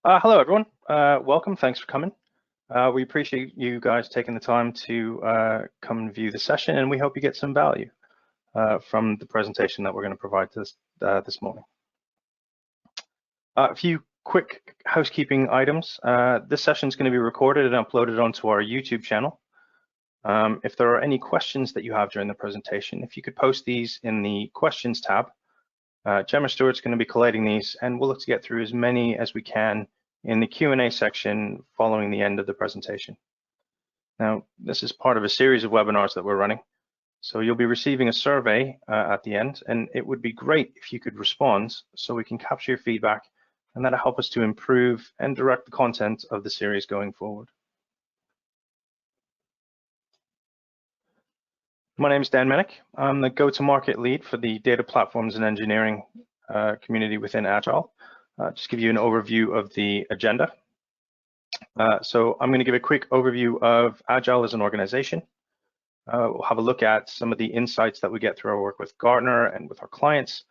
Hello, everyone. Welcome. Thanks for coming. We appreciate you guys taking the time to come and view the session, and we hope you get some value from the presentation that we're going to provide this morning. A few quick housekeeping items. This session is going to be recorded and uploaded onto our YouTube channel. If there are any questions that you have during the presentation, if you could post these in the questions tab. Gemma Stewart's going to be collating these, and we'll look to get through as many as we can in the Q&A section following the end of the presentation. Now, this is part of a series of webinars that we're running, so you'll be receiving a survey at the end, and it would be great if you could respond so we can capture your feedback, and that'll help us to improve and direct the content of the series going forward. My name is Dan Menick. I'm the go-to-market lead for the data platforms and engineering community within Agile. Just give you an overview of the agenda. So I'm going to give a quick overview of Agile as an organization. We'll have a look at some of the insights that we get through our work with Gartner and with our clients.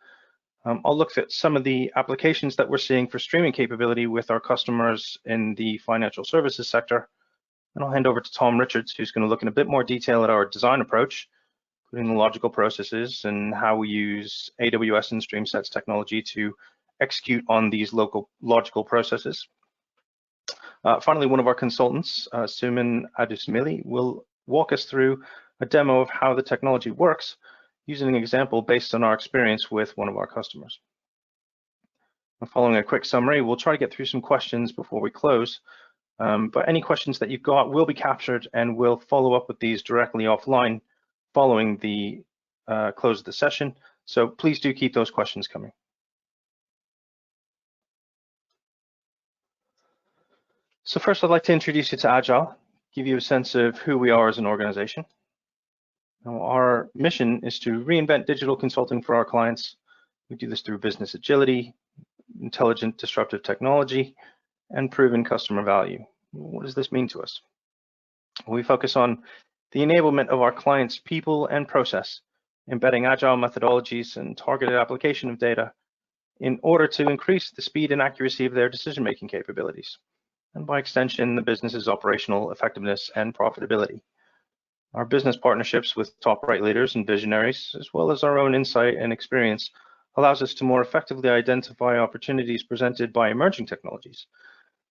I'll look at some of the applications that we're seeing for streaming capability with our customers in the financial services sector. And I'll hand over to Tom Richards, who's going to look in a bit more detail at our design approach, including the logical processes and how we use AWS and StreamSets technology to execute on these logical processes. Finally, one of our consultants, Suman Adusmili, will walk us through a demo of how the technology works using an example based on our experience with one of our customers. And following a quick summary, we'll try to get through some questions before we close. But any questions that you've got will be captured, and we'll follow up with these directly offline following the close of the session. So please do keep those questions coming. So first, I'd like to introduce you to Agile, give you a sense of who we are as an organization. Now, our mission is to reinvent digital consulting for our clients. We do this through business agility, intelligent disruptive technology, and proven customer value. What does this mean to us? We focus on the enablement of our clients' people and process, embedding agile methodologies and targeted application of data in order to increase the speed and accuracy of their decision-making capabilities, and by extension, the business's operational effectiveness and profitability. Our business partnerships with top-right leaders and visionaries, as well as our own insight and experience, allows us to more effectively identify opportunities presented by emerging technologies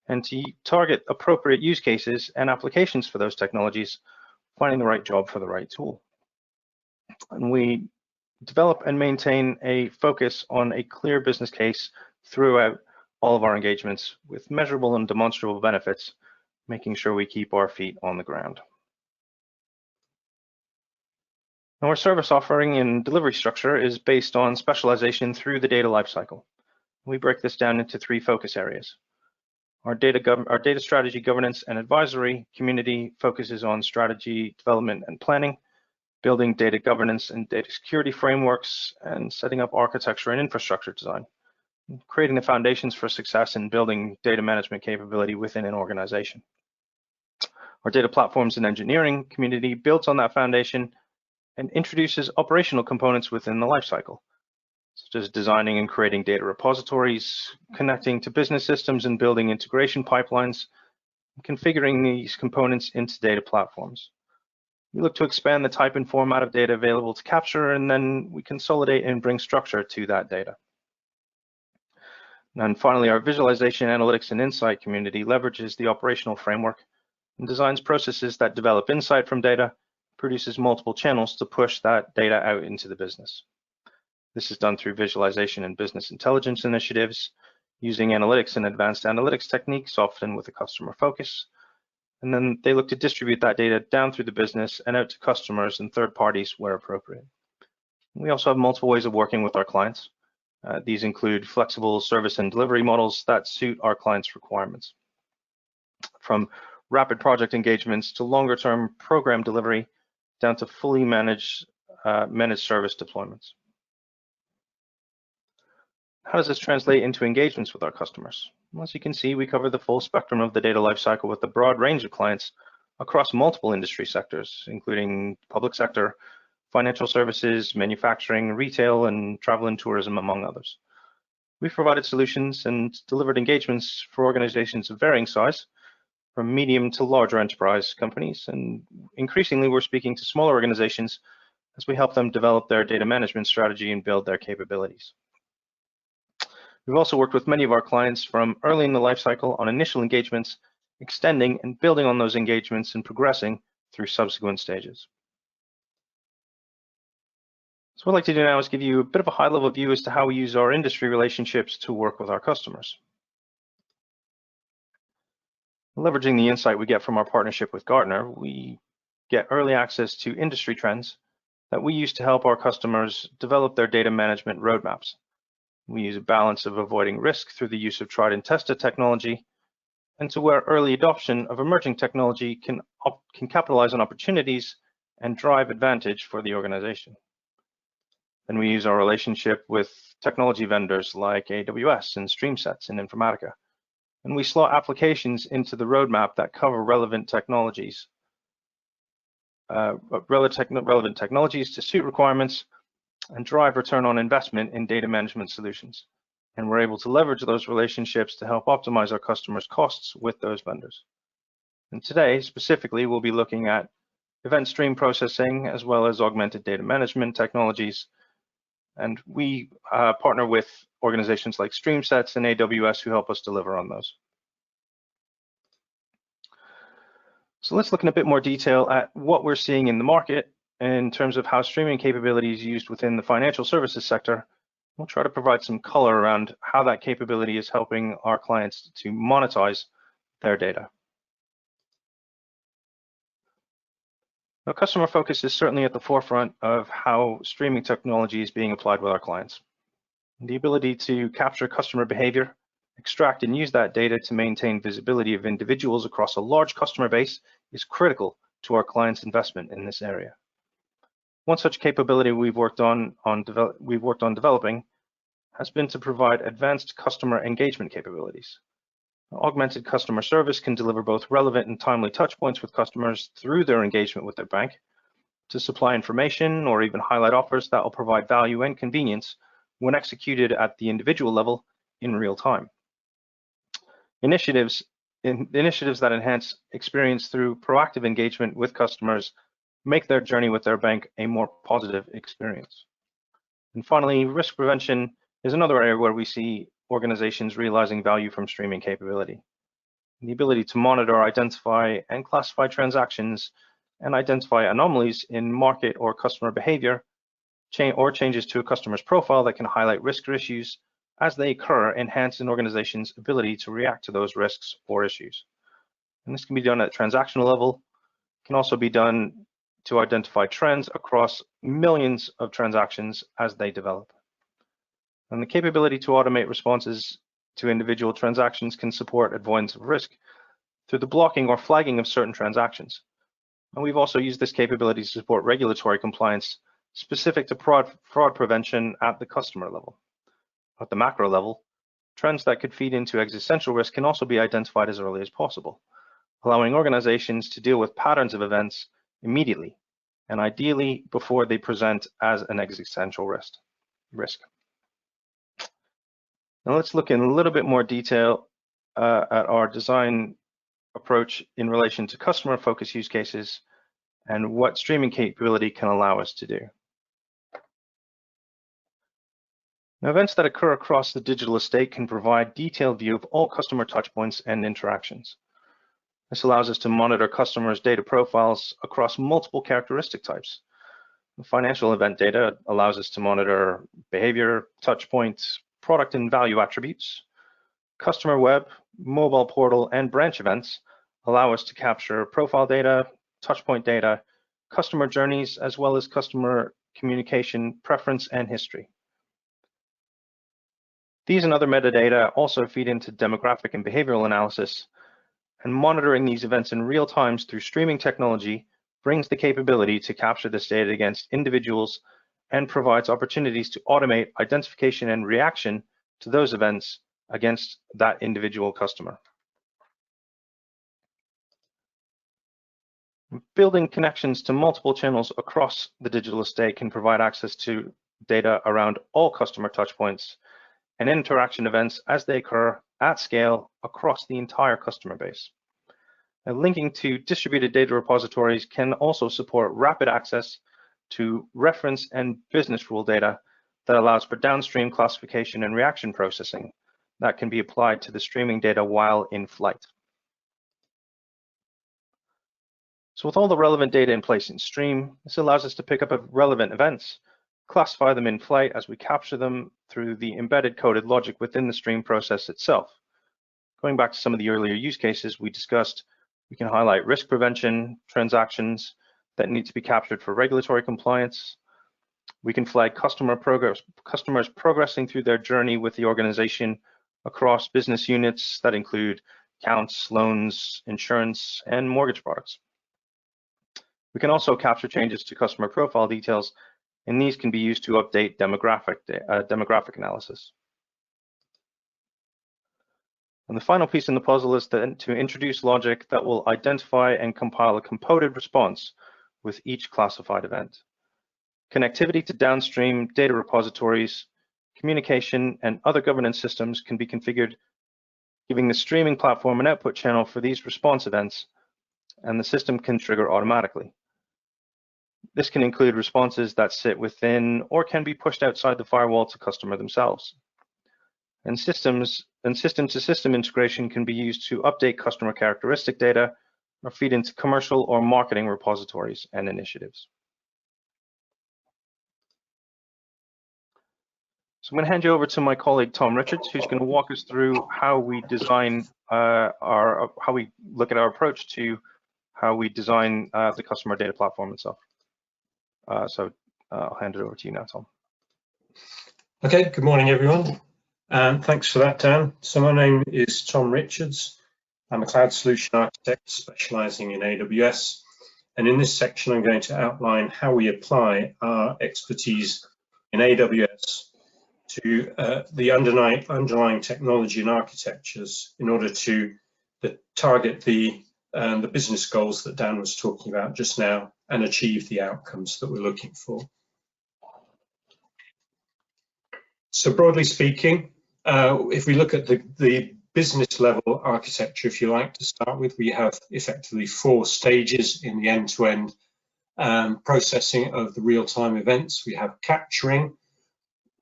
and to target appropriate use cases and applications for those technologies, finding the right job for the right tool. And we develop and maintain a focus on a clear business case throughout all of our engagements with measurable and demonstrable benefits, making sure we keep our feet on the ground. Now, our service offering and delivery structure is based on specialization through the data lifecycle. We break this down into three focus areas. Our data strategy, governance, and advisory community focuses on strategy, development, and planning, building data governance and data security frameworks, and setting up architecture and infrastructure design, creating the foundations for success in building data management capability within an organization. Our data platforms and engineering community builds on that foundation and introduces operational components within the lifecycle, such as designing and creating data repositories, connecting to business systems and building integration pipelines, and configuring these components into data platforms. We look to expand the type and format of data available to capture, and then we consolidate and bring structure to that data. And finally, our visualization, analytics, and insight community leverages the operational framework and designs processes that develop insight from data, produces multiple channels to push that data out into the business. This is done through visualization and business intelligence initiatives, using analytics and advanced analytics techniques, often with a customer focus. And then they look to distribute that data down through the business and out to customers and third parties where appropriate. We also have multiple ways of working with our clients. These include flexible service and delivery models that suit our clients' requirements. From rapid project engagements to longer-term program delivery, down to fully managed service deployments. How does this translate into engagements with our customers? Well, as you can see, we cover the full spectrum of the data lifecycle with a broad range of clients across multiple industry sectors, including public sector, financial services, manufacturing, retail, and travel and tourism, among others. We've provided solutions and delivered engagements for organizations of varying size, from medium to larger enterprise companies, and increasingly we're speaking to smaller organizations as we help them develop their data management strategy and build their capabilities. We've also worked with many of our clients from early in the life cycle on initial engagements, extending and building on those engagements and progressing through subsequent stages. So what I'd like to do now is give you a bit of a high-level view as to how we use our industry relationships to work with our customers. Leveraging the insight we get from our partnership with Gartner, we get early access to industry trends that we use to help our customers develop their data management roadmaps. We use a balance of avoiding risk through the use of tried and tested technology, and to where early adoption of emerging technology can capitalize on opportunities and drive advantage for the organization. Then we use our relationship with technology vendors like AWS and StreamSets and Informatica, and we slot applications into the roadmap that cover relevant technologies to suit requirements and drive return on investment in data management solutions. And we're able to leverage those relationships to help optimize our customers' costs with those vendors. And today, specifically, we'll be looking at event stream processing as well as augmented data management technologies. And we partner with organizations like StreamSets and AWS who help us deliver on those. So let's look in a bit more detail at what we're seeing in the market in terms of how streaming capability is used within the financial services sector. We'll try to provide some color around how that capability is helping our clients to monetize their data. Now, customer focus is certainly at the forefront of how streaming technology is being applied with our clients. The ability to capture customer behavior, extract and use that data to maintain visibility of individuals across a large customer base is critical to our clients' investment in this area. One such capability we've worked on developing has been to provide advanced customer engagement capabilities. Augmented customer service can deliver both relevant and timely touch points with customers through their engagement with their bank to supply information or even highlight offers that will provide value and convenience when executed at the individual level in real time. Initiatives that enhance experience through proactive engagement with customers make their journey with their bank a more positive experience. And finally, risk prevention is another area where we see organizations realizing value from streaming capability. The ability to monitor, identify, and classify transactions and identify anomalies in market or customer behavior or changes to a customer's profile that can highlight risk or issues as they occur enhance an organization's ability to react to those risks or issues. And this can be done at transactional level, can also be done to identify trends across millions of transactions as they develop. And the capability to automate responses to individual transactions can support avoidance of risk through the blocking or flagging of certain transactions. And we've also used this capability to support regulatory compliance specific to fraud prevention at the customer level. At the macro level, trends that could feed into existential risk can also be identified as early as possible, allowing organizations to deal with patterns of events immediately, and ideally before they present as an existential risk. Now let's look in a little bit more detail at our design approach in relation to customer focus use cases and what streaming capability can allow us to do. Now, events that occur across the digital estate can provide detailed view of all customer touchpoints and interactions. This allows us to monitor customers' data profiles across multiple characteristic types. The financial event data allows us to monitor behavior, touchpoints, product and value attributes. Customer web, mobile portal, and branch events allow us to capture profile data, touchpoint data, customer journeys, as well as customer communication, preference, and history. These and other metadata also feed into demographic and behavioral analysis, and monitoring these events in real time through streaming technology brings the capability to capture this data against individuals and provides opportunities to automate identification and reaction to those events against that individual customer. Building connections to multiple channels across the digital estate can provide access to data around all customer touchpoints and interaction events as they occur at scale across the entire customer base. Now, linking to distributed data repositories can also support rapid access to reference and business rule data that allows for downstream classification and reaction processing that can be applied to the streaming data while in flight. So with all the relevant data in place in stream, this allows us to pick up relevant events, classify them in flight as we capture them through the embedded coded logic within the stream process itself. Going back to some of the earlier use cases we discussed, we can highlight risk prevention, transactions that need to be captured for regulatory compliance. We can flag customers progressing through their journey with the organization across business units that include accounts, loans, insurance, and mortgage products. We can also capture changes to customer profile details, and these can be used to update demographic analysis. And the final piece in the puzzle is to introduce logic that will identify and compile a composed response with each classified event. Connectivity to downstream data repositories, communication, and other governance systems can be configured, giving the streaming platform an output channel for these response events, and the system can trigger automatically. This can include responses that sit within or can be pushed outside the firewall to customer themselves. And system-to-system integration can be used to update customer characteristic data or feed into commercial or marketing repositories and initiatives. So I'm going to hand you over to my colleague Tom Richards, who's going to walk us through how we design how we look at our approach to how we design the customer data platform itself. So I'll hand it over to you now, Tom. Okay, good morning, everyone. Thanks for that, Dan. So my name is Tom Richards. I'm a cloud solution architect specializing in AWS. And in this section, I'm going to outline how we apply our expertise in AWS to the underlying technology and architectures in order to target the business goals that Dan was talking about just now and achieve the outcomes that we're looking for. So broadly speaking, if we look at the business level architecture, if you like, to start with, we have effectively 4 stages in the end-to-end processing of the real-time events. We have capturing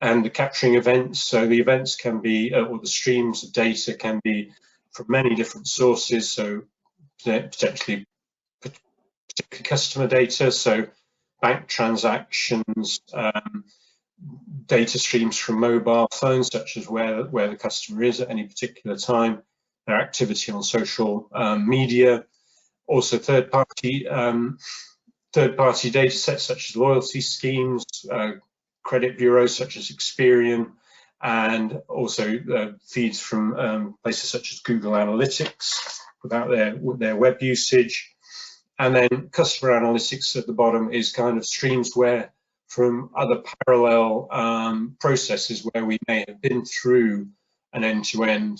and the capturing events. So the events can be, or the streams of data can be from many different sources. So potentially customer data, so bank transactions, data streams from mobile phones, such as where the customer is at any particular time, their activity on social media, also third-party data sets such as loyalty schemes, credit bureaus such as Experian, and also feeds from places such as Google Analytics about their web usage. And then customer analytics at the bottom is kind of streams where from other parallel processes where we may have been through an end-to-end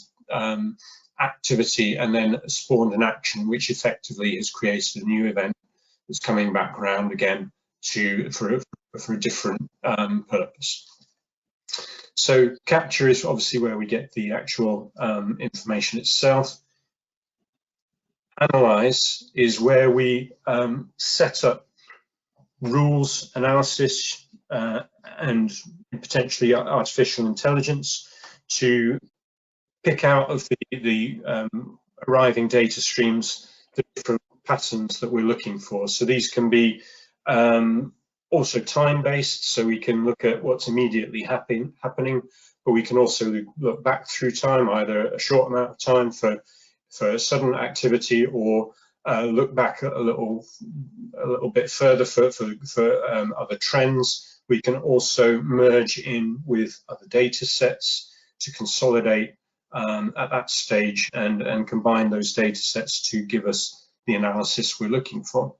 activity and then spawned an action which effectively has created a new event that's coming back around again for a different purpose. So capture is obviously where we get the actual information itself. Analyze is where we set up rules, analysis, and potentially artificial intelligence to pick out of the arriving data streams the different patterns that we're looking for. So these can be also time-based, so we can look at what's immediately happening, but we can also look back through time, either a short amount of time for a sudden activity, or look back a little bit further for other trends. We can also merge in with other data sets to consolidate at that stage and combine those data sets to give us the analysis we're looking for.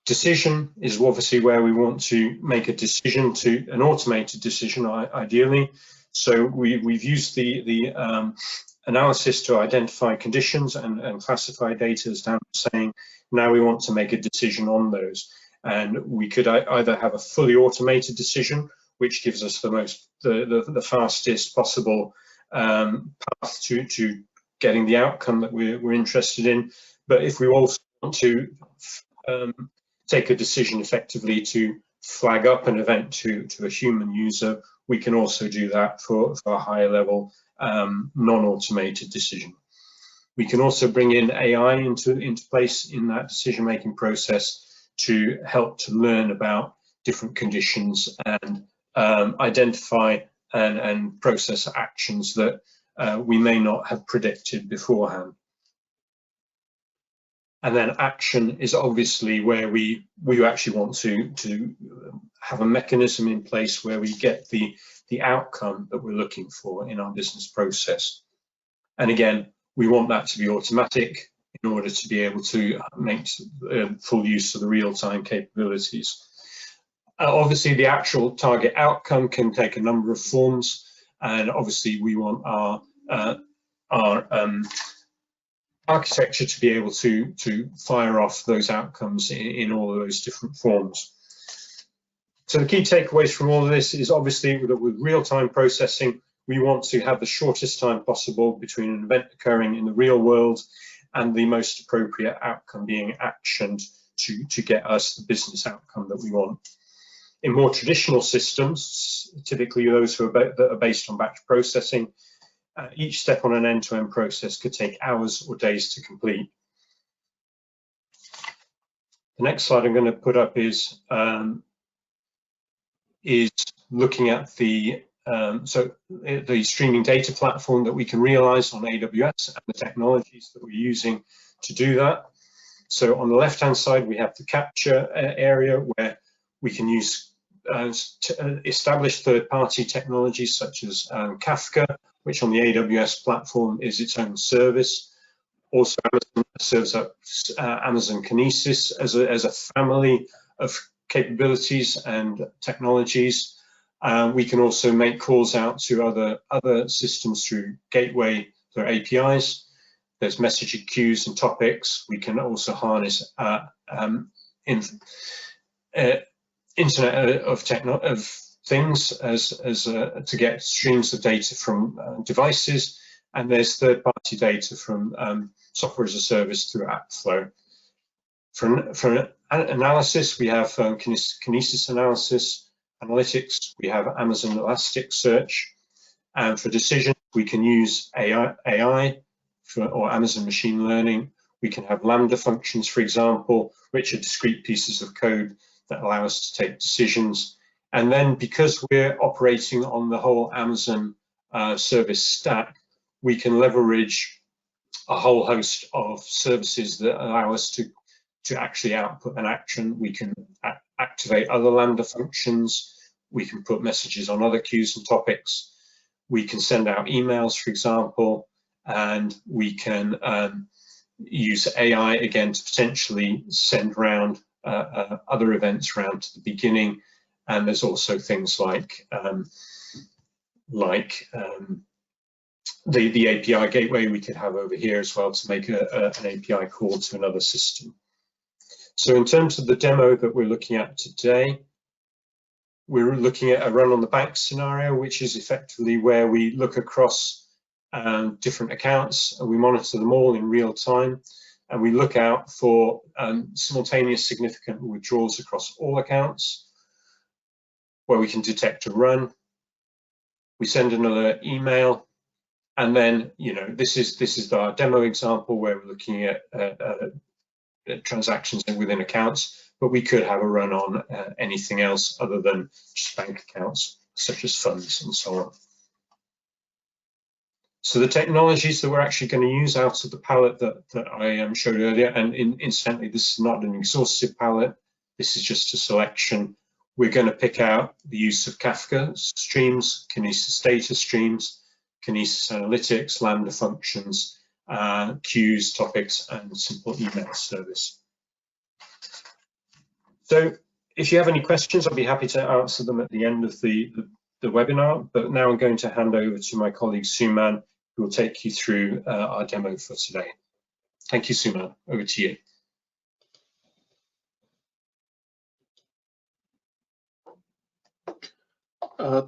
Decision is obviously where we want to make a decision, an automated decision ideally. So we've used the analysis to identify conditions and classify data, as Dan was saying. Now we want to make a decision on those. And we could either have a fully automated decision, which gives us the fastest possible path to getting the outcome that we're interested in. But if we also want to take a decision effectively to flag up an event to a human user, we can also do that for a higher level non-automated decision. We can also bring in AI into place in that decision-making process to help to learn about different conditions and identify and process actions that we may not have predicted beforehand. And then action is obviously where we actually want to have a mechanism in place where we get the outcome that we're looking for in our business process. And again, we want that to be automatic in order to be able to make full use of the real-time capabilities. Obviously, the actual target outcome can take a number of forms, and obviously we want our architecture to be able to fire off those outcomes in all of those different forms. So the key takeaways from all of this is obviously that with real-time processing, we want to have the shortest time possible between an event occurring in the real world and the most appropriate outcome being actioned to get us the business outcome that we want. In more traditional systems, typically those that are based on batch processing, each step on an end-to-end process could take hours or days to complete. The next slide I'm going to put up is looking at the streaming data platform that we can realize on AWS and the technologies that we're using to do that. So on the left-hand side, we have the capture area where we can use established third-party technologies such as Kafka, which on the AWS platform is its own service. Also, Amazon serves up Amazon Kinesis as a family of capabilities and technologies. We can also make calls out to other systems through gateway, through APIs. There's messaging queues and topics. We can also harness Internet of Things to get streams of data from devices, and there's third-party data from software as a service through AppFlow. For analysis, we have Kinesis analysis. Analytics, we have Amazon Elasticsearch. And for decisions, we can use AI or Amazon machine learning. We can have Lambda functions, for example, which are discrete pieces of code that allow us to take decisions. And then because we're operating on the whole Amazon service stack, we can leverage a whole host of services that allow us to actually output an action. We can activate other Lambda functions. We can put messages on other queues and topics. We can send out emails, for example, and we can use AI again to potentially send round other events round to the beginning. And there's also things like the API gateway we could have over here as well to make an API call to another system. So in terms of the demo that we're looking at today, we're looking at a run on the bank scenario, which is effectively where we look across different accounts and we monitor them all in real time. And we look out for simultaneous significant withdrawals across all accounts, where we can detect a run. We send an alert email, and then this is our demo example where we're looking at transactions within accounts, but we could have a run on anything else other than just bank accounts, such as funds and so on. So the technologies that we're actually going to use out of the palette that I showed earlier, and incidentally, this is not an exhaustive palette, this is just a selection. We're going to pick out the use of Kafka streams, Kinesis data streams, Kinesis analytics, Lambda functions, queues, topics, and simple email service. So if you have any questions, I'll be happy to answer them at the end of the webinar. But now I'm going to hand over to my colleague Suman, who will take you through our demo for today. Thank you, Suman. Over to you.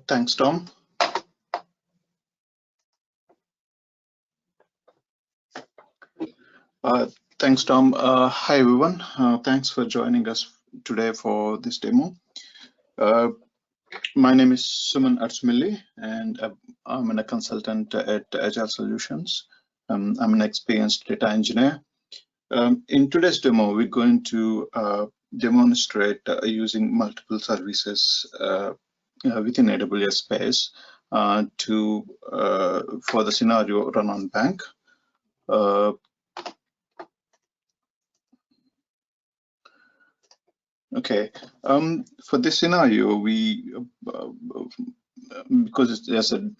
Thanks, Tom. Thanks, Tom. Hi, everyone. Thanks for joining us today for this demo. My name is Suman Arsmili, and I'm a consultant at Agile Solutions. I'm an experienced data engineer. In today's demo, we're going to demonstrate using multiple services within AWS space for the scenario run on bank. Okay, for this scenario, because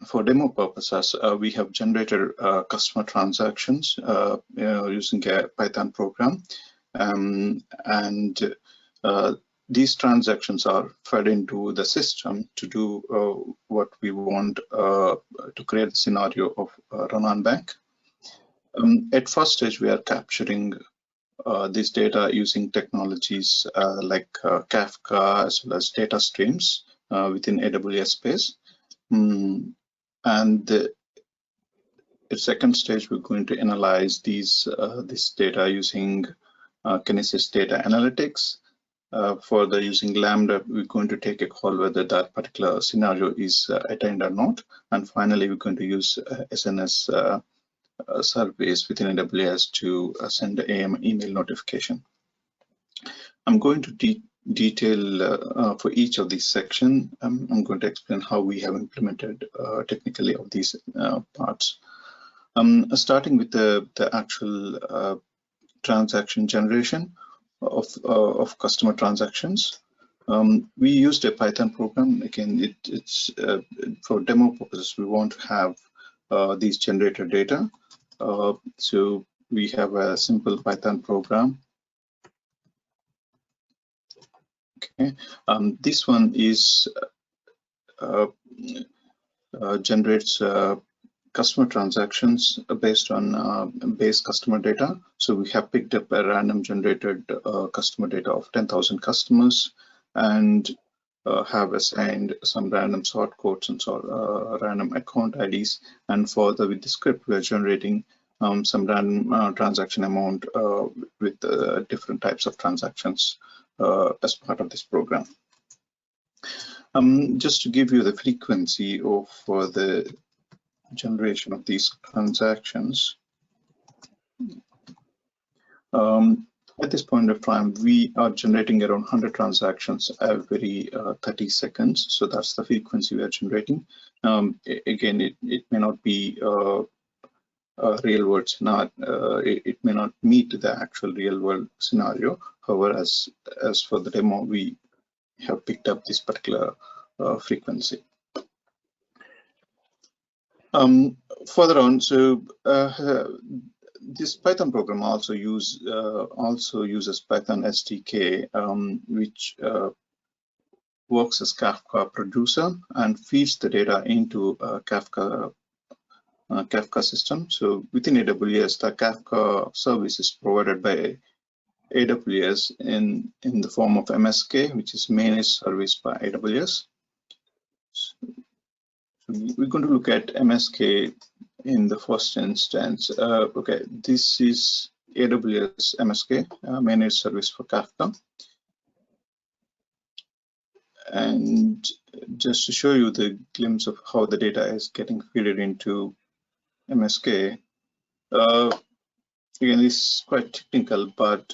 for demo purposes, we have generated customer transactions using a Python program, and these transactions are fed into the system to do what we want to create a scenario of run on bank. At first stage, we are capturing this data using technologies like Kafka as well as data streams within AWS space. And at second stage, we're going to analyze this data using Kinesis data analytics. Further, using Lambda, we're going to take a call whether that particular scenario is attained or not. And finally, we're going to use SNS service within AWS to send the email notification. I'm going to detail for each of these sections. I'm going to explain how we have implemented technically of these parts. Starting with the actual transaction generation of customer transactions. We used a Python program. Again, it's for demo purposes. We want to have these generated data. So we have a simple Python program. Okay, this one is generates customer transactions based on base customer data. So we have picked up a random generated customer data of 10,000 customers and have assigned some random sort codes and random account IDs. And further with the script, we're generating some random transaction amount with different types of transactions as part of this program. Just to give you the frequency of the generation of these transactions. At this point of time, we are generating around 100 transactions every 30 seconds. So that's the frequency we are generating. Again, it may not be real world scenario. It may not meet the actual real world scenario. However, as for the demo, we have picked up this particular frequency. Further on, so this Python program also uses Python SDK, which works as Kafka producer and feeds the data into Kafka system. So within AWS, the Kafka service is provided by AWS in the form of MSK, which is managed service by AWS. So we're going to look at MSK in the first instance. Okay, this is AWS MSK, managed service for Kafka. And just to show you the glimpse of how the data is getting fed into MSK. Again, this is quite technical, but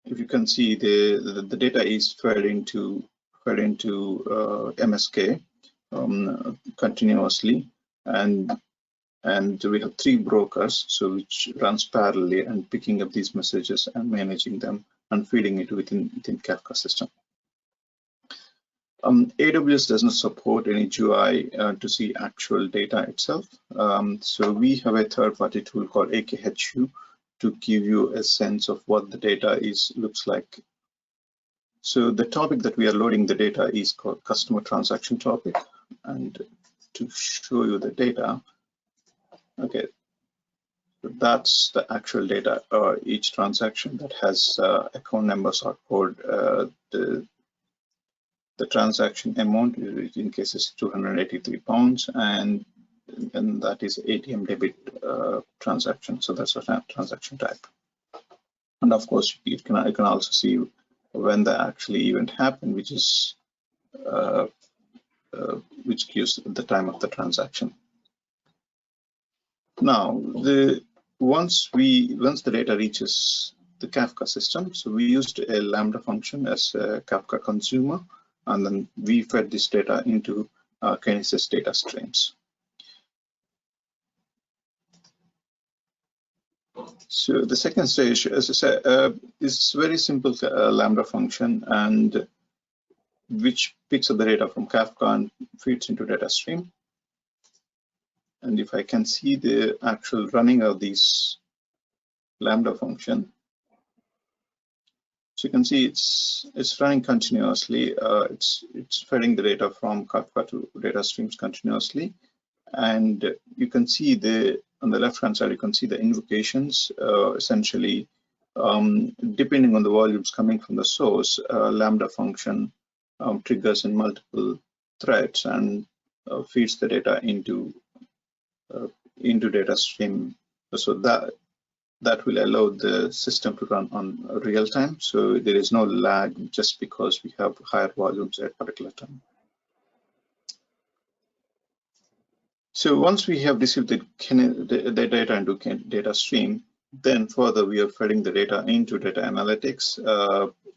if you can see, the data is fed into MSK continuously, and we have 3 brokers, so which runs parallelly and picking up these messages and managing them and feeding it within Kafka system. AWS does not support any GUI to see actual data itself. So we have a third-party tool called AKHU to give you a sense of what the data looks like. So the topic that we are loading the data is called customer transaction topic. And to show you the data, okay, so that's the actual data. Each transaction that has account number, sort code, the the transaction amount, in case it's 283 pounds, and that is ATM debit transaction. So that's a transaction type. And of course, you can also see when the actually event happened, which is which gives the time of the transaction. Now, once the data reaches the Kafka system, so we used a Lambda function as a Kafka consumer, and then we fed this data into Kinesis data streams. So the second stage, as I said, is very simple Lambda function, and which picks up the data from Kafka and feeds into data stream. And if I can see the actual running of this Lambda function, so you can see it's running continuously. It's feeding the data from Kafka to data streams continuously, and you can see on the left-hand side, you can see the invocations. Essentially, depending on the volumes coming from the source, Lambda function triggers in multiple threads and feeds the data into data stream. So that will allow the system to run on real time. So there is no lag just because we have higher volumes at a particular time. So once we have received the data into data stream, then further we are feeding the data into data analytics,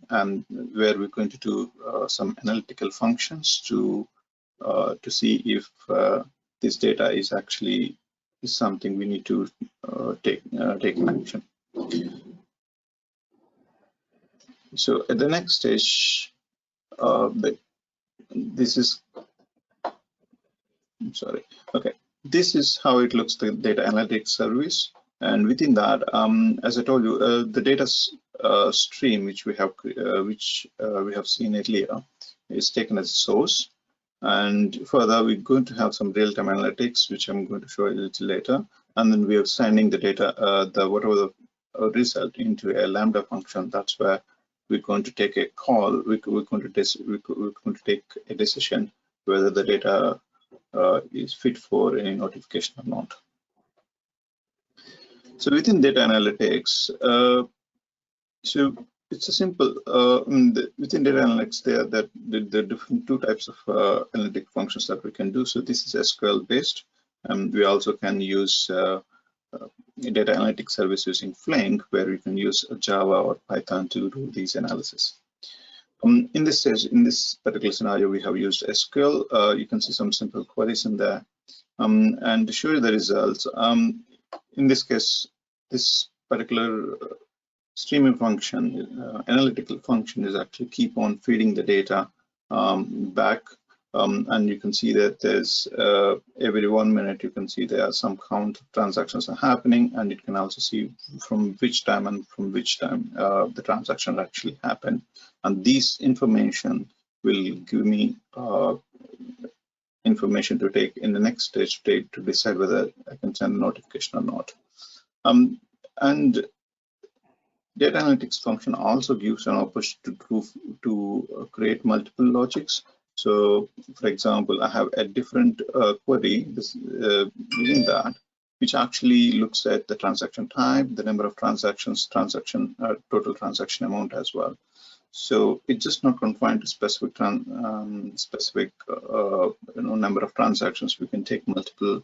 and where we're going to do some analytical functions to see if this data is actually something we need to take an action. So at the next stage, this is this is how it looks, the data analytics service. And within that, as I told you, the data stream which we have seen earlier is taken as a source. And further, we're going to have some real-time analytics, which I'm going to show you a little later. And then we are sending the data, whatever the result, into a Lambda function. That's where we're going to take a call. We're going to take a decision whether the data is fit for any notification or not. So within data analytics, so it's a simple, within data analytics, there are different two types of analytic functions that we can do. So this is SQL based, and we also can use data analytics service using Flink, where we can use Java or Python to do these analysis. In this particular scenario, we have used SQL. You can see some simple queries in there, and to show you the results. In this case, this particular streaming function, analytical function, is actually keep on feeding the data back, and you can see that there's every 1 minute you can see there are some count of transactions are happening, and it can also see from which time the transaction actually happened. And this information will give me information to take in the next stage to decide whether I can send a notification or not. And data analytics function also gives an opportunity to create multiple logics. So, for example, I have a different query within that, which actually looks at the transaction type, the number of transactions, total transaction amount as well. So it's just not confined to specific number of transactions. We can take multiple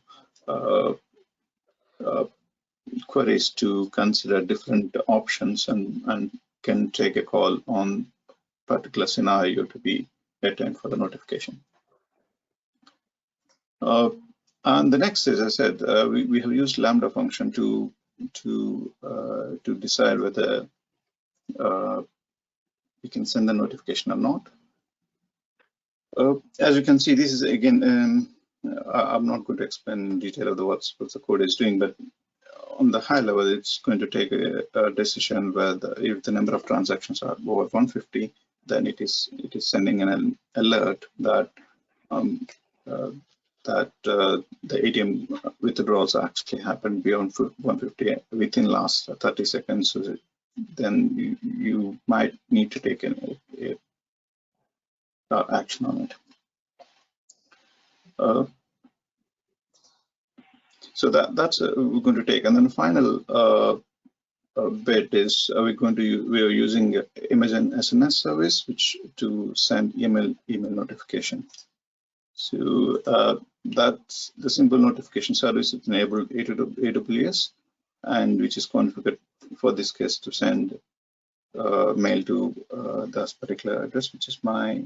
queries to consider different options and can take a call on particular scenario to be returned for the notification. And the next, as I said, we have used Lambda function to decide whether we can send the notification or not. As you can see, this is again, I'm not going to explain in detail of what the code is doing, but on the high level, it's going to take a decision whether if the number of transactions are over 150, then it is sending an alert that the ATM withdrawals actually happened beyond 150 within last 30 seconds. So then you might need to take action on it. So that's we're going to take, and then the final bit is we are using Imagine SMS service, which to send email notification. So that's the simple notification service is enabled AWS, and which is configured for this case to send mail to this particular address, which is my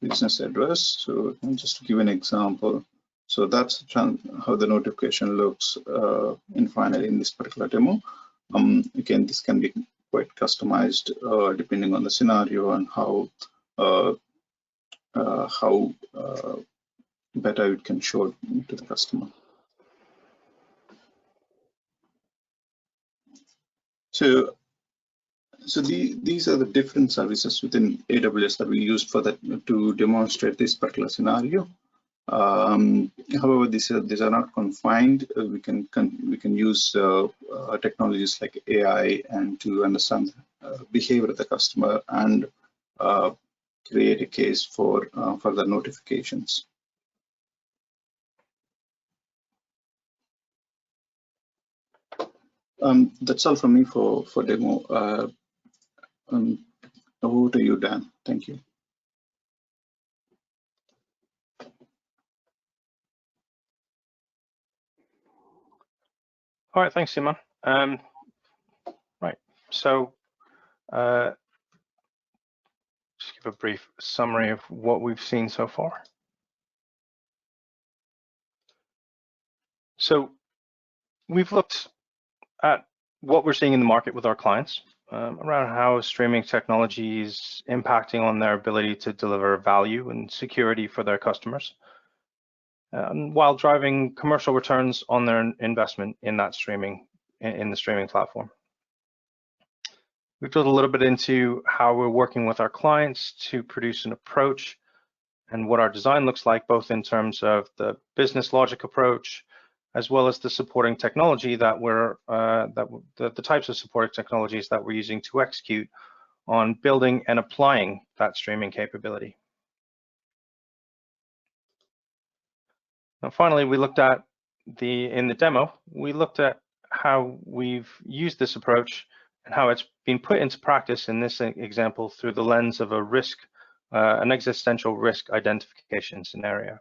business address. So just to give an example, so that's how the notification looks in this particular demo. Again, this can be quite customized depending on the scenario and how better it can show to the customer. So these are the different services within AWS that we use for that to demonstrate this particular scenario. However, these are not confined. We can use technologies like AI and to understand behavior of the customer and create a case for the notifications. That's all from me for demo. Over to you, Dan. Thank you. All right, thanks, Simon. Right, so just give a brief summary of what we've seen so far. So we've looked at what we're seeing in the market with our clients around how streaming technology is impacting on their ability to deliver value and security for their customers, while driving commercial returns on their investment in that streaming, in the streaming platform. We've dug a little bit into how we're working with our clients to produce an approach and what our design looks like, both in terms of the business logic approach, as well as the supporting technology that the types of supporting technologies that we're using to execute on building and applying that streaming capability. Now, finally, we looked at in the demo, we looked at how we've used this approach and how it's been put into practice in this example through the lens of an existential risk identification scenario.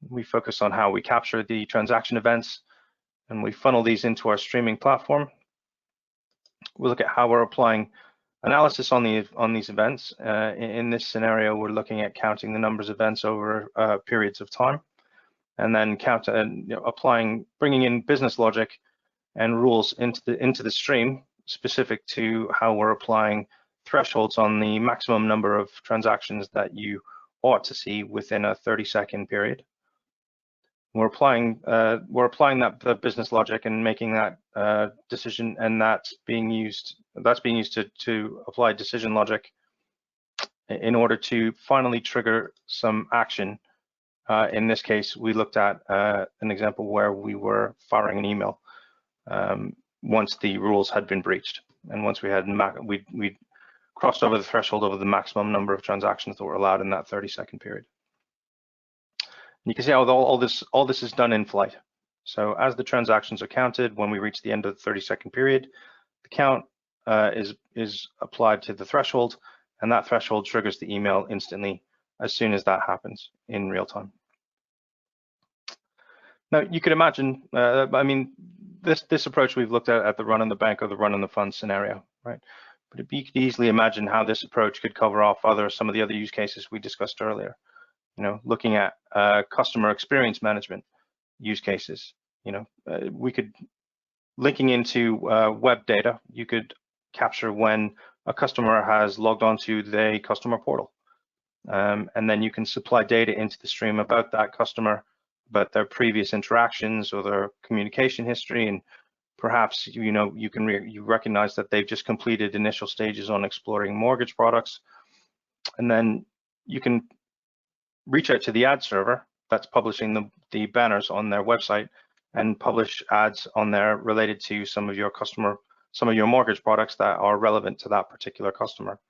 We focus on how we capture the transaction events and we funnel these into our streaming platform. We look at how we're applying analysis on these events. In this scenario, we're looking at counting the numbers of events over periods of time, and then bringing in business logic and rules into the stream specific to how we're applying thresholds on the maximum number of transactions that you ought to see within a 30-second period. We're applying that business logic and making that decision, and that's being used to apply decision logic in order to finally trigger some action. In this case, we looked at an example where we were firing an email once the rules had been breached, and once we crossed over the threshold over the maximum number of transactions that were allowed in that 30-second period. You can see how all this is done in flight. So as the transactions are counted, when we reach the end of the 30-second period, the count is applied to the threshold, and that threshold triggers the email instantly as soon as that happens in real time. Now, you could imagine, I mean, this approach we've looked at the run on the bank or the run on the fund scenario, right? But you could easily imagine how this approach could cover off some of the other use cases we discussed earlier. You know, looking at customer experience management use cases. You know, linking into web data, you could capture when a customer has logged onto the customer portal, and then you can supply data into the stream about that customer, about their previous interactions or their communication history, and perhaps you recognize that they've just completed initial stages on exploring mortgage products, and then you can reach out to the ad server that's publishing the banners on their website and publish ads on there related to some of your mortgage products that are relevant to that particular customer.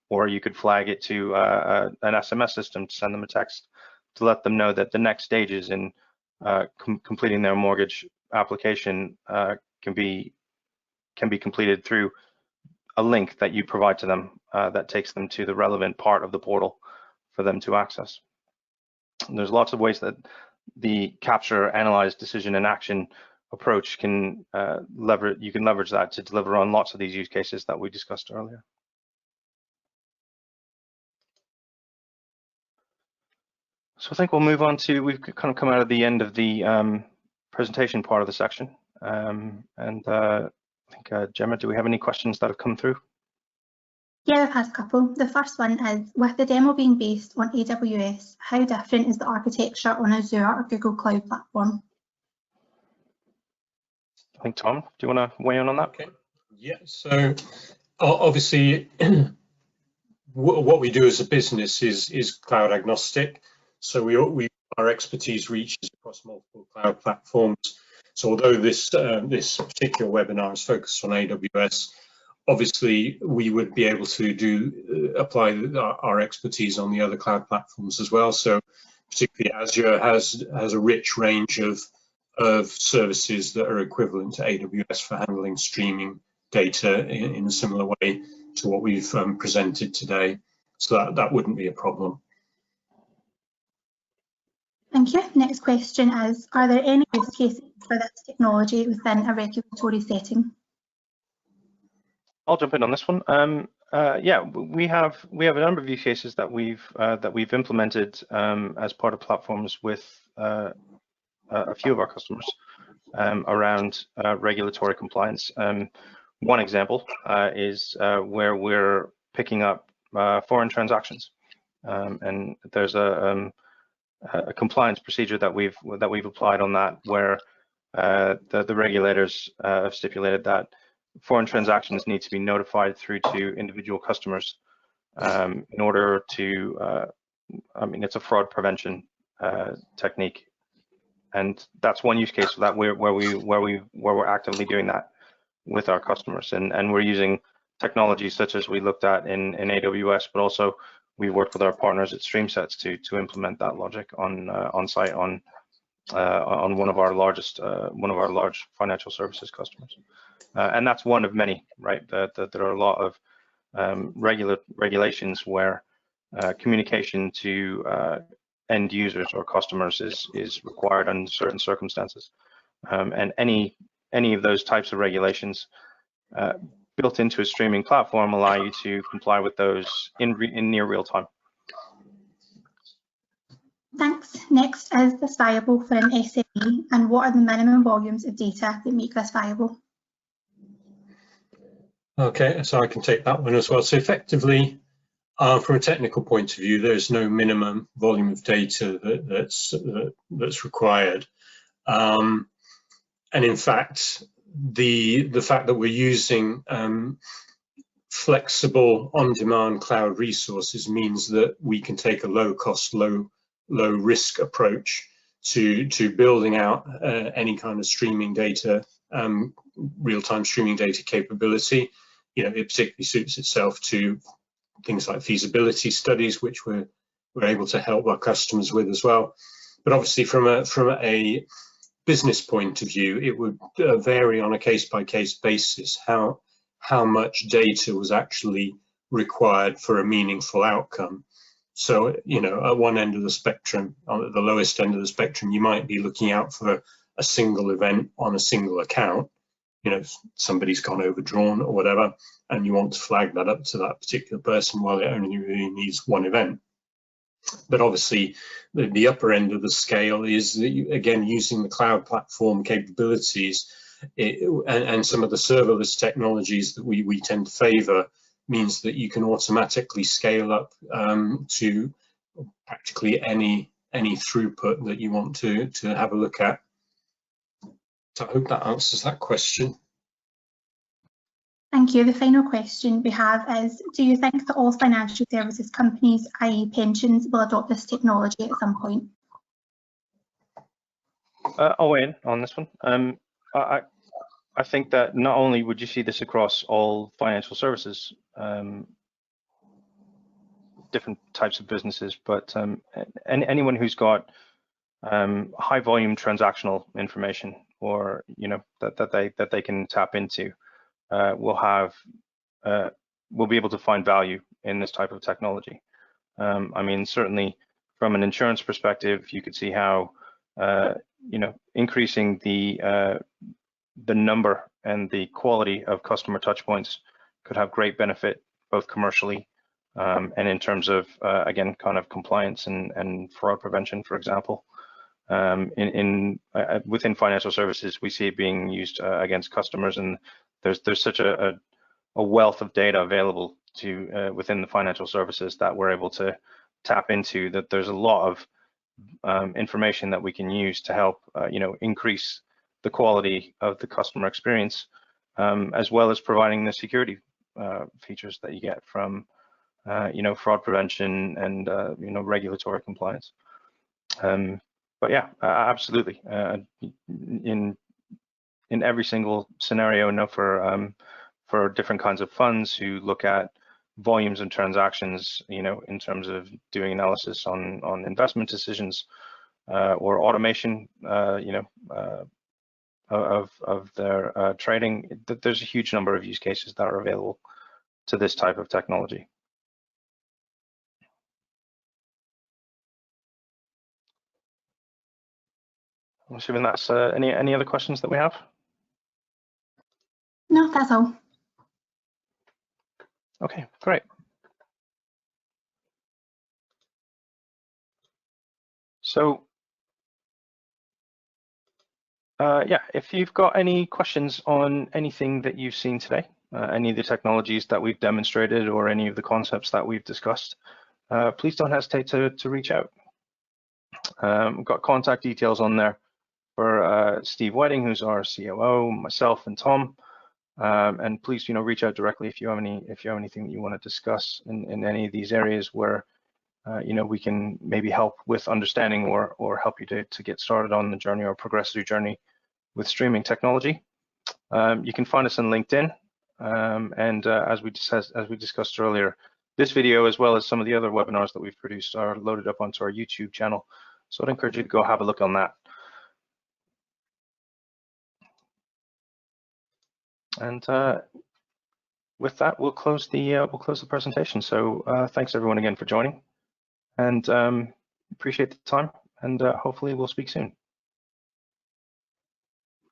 or you could flag it to an SMS system to send them a text to let them know that the next stages in completing their mortgage application can be completed through a link that you provide to them that takes them to the relevant part of the portal for them to access. And there's lots of ways that the capture, analyze, decision, and action approach can you can leverage that to deliver on lots of these use cases that we discussed earlier. So I think we'll move on to, we've kind of come out of the end of the presentation part of the section. I think, Gemma, do we have any questions that have come through? Yeah, I've had a couple. The first one is, with the demo being based on AWS, how different is the architecture on Azure or Google Cloud Platform? I think, Tom, do you want to weigh in on that? Okay. Yeah, so obviously what we do as a business is cloud agnostic. So our expertise reaches across multiple cloud platforms. So although this particular webinar is focused on AWS, obviously we would be able to apply our expertise on the other cloud platforms as well. So particularly Azure has a rich range of services that are equivalent to AWS for handling streaming data in a similar way to what we've presented today. So that wouldn't be a problem. Thank you. Next question is, are there any use cases for this technology within a regulatory setting? I'll jump in on this one. Yeah, we have a number of use cases that we've implemented as part of platforms with a few of our customers around regulatory compliance. One example is where we're picking up foreign transactions, and there's a compliance procedure that we've applied on that, where the regulators have stipulated that foreign transactions need to be notified through to individual customers in order to, I mean, it's a fraud prevention technique, and that's one use case for that where we're actively doing that with our customers, and we're using technologies such as we looked at in AWS, but also we worked with our partners at StreamSets to implement that logic on site on one of our large financial services customers. And that's one of many, right? There are a lot of regulations where communication to end users or customers is required under certain circumstances. And any of those types of regulations built into a streaming platform allow you to comply with those in near real time. Thanks. Next, is this viable for an SME, and what are the minimum volumes of data that make this viable? Okay, so I can take that one as well. So effectively, from a technical point of view, there's no minimum volume of data that's required. And in fact, the fact that we're using flexible on-demand cloud resources means that we can take a low-cost, low-risk approach to building out any kind of streaming data, real-time streaming data capability. You know, it particularly suits itself to things like feasibility studies, which we're able to help our customers with as well. But obviously, from a business point of view, it would vary on a case-by-case basis how much data was actually required for a meaningful outcome. So, you know, at one end of the spectrum, at the lowest end of the spectrum, you might be looking out for a single event on a single account. You know, somebody's gone overdrawn or whatever, and you want to flag that up to that particular person while it only really needs one event. But obviously, the upper end of the scale is, again, using the cloud platform capabilities and some of the serverless technologies that we tend to favor, means that you can automatically scale up to practically any throughput that you want to have a look at. So I hope that answers that question. Thank you. The final question we have is, do you think that all financial services companies, i.e. pensions, will adopt this technology at some point? I'll weigh in on this one. I think that not only would you see this across all financial services different types of businesses, but anyone who's got high volume transactional information, or that they can tap into, will be able to find value in this type of technology. I mean, certainly from an insurance perspective, you could see how increasing the number and the quality of customer touch points could have great benefit, both commercially and in terms of again, kind of compliance and fraud prevention, for example. Within financial services, we see it being used against customers, and there's such a wealth of data available to within the financial services that we're able to tap into, that there's a lot of information that we can use to help increase the quality of the customer experience, as well as providing the security features that you get from fraud prevention and regulatory compliance. But yeah, absolutely. In every single scenario, for different kinds of funds who look at volumes and transactions, in terms of doing analysis on investment decisions or automation, of their trading, there's a huge number of use cases that are available to this type of technology. I'm assuming that's any other questions that we have? No, that's all. Okay, great. So yeah, if you've got any questions on anything that you've seen today, any of the technologies that we've demonstrated or any of the concepts that we've discussed, please don't hesitate to reach out. We've got contact details on there for Steve Whiting, who's our COO, myself, and Tom. And please, reach out directly if you have anything that you want to discuss in any of these areas where we can maybe help with understanding or help you to get started on the journey or progress through journey with streaming technology. You can find us on LinkedIn, and as we discussed earlier, this video, as well as some of the other webinars that we've produced, are loaded up onto our YouTube channel. So I'd encourage you to go have a look on that. And with that, we'll close the presentation. So thanks everyone again for joining, and appreciate the time, and hopefully we'll speak soon.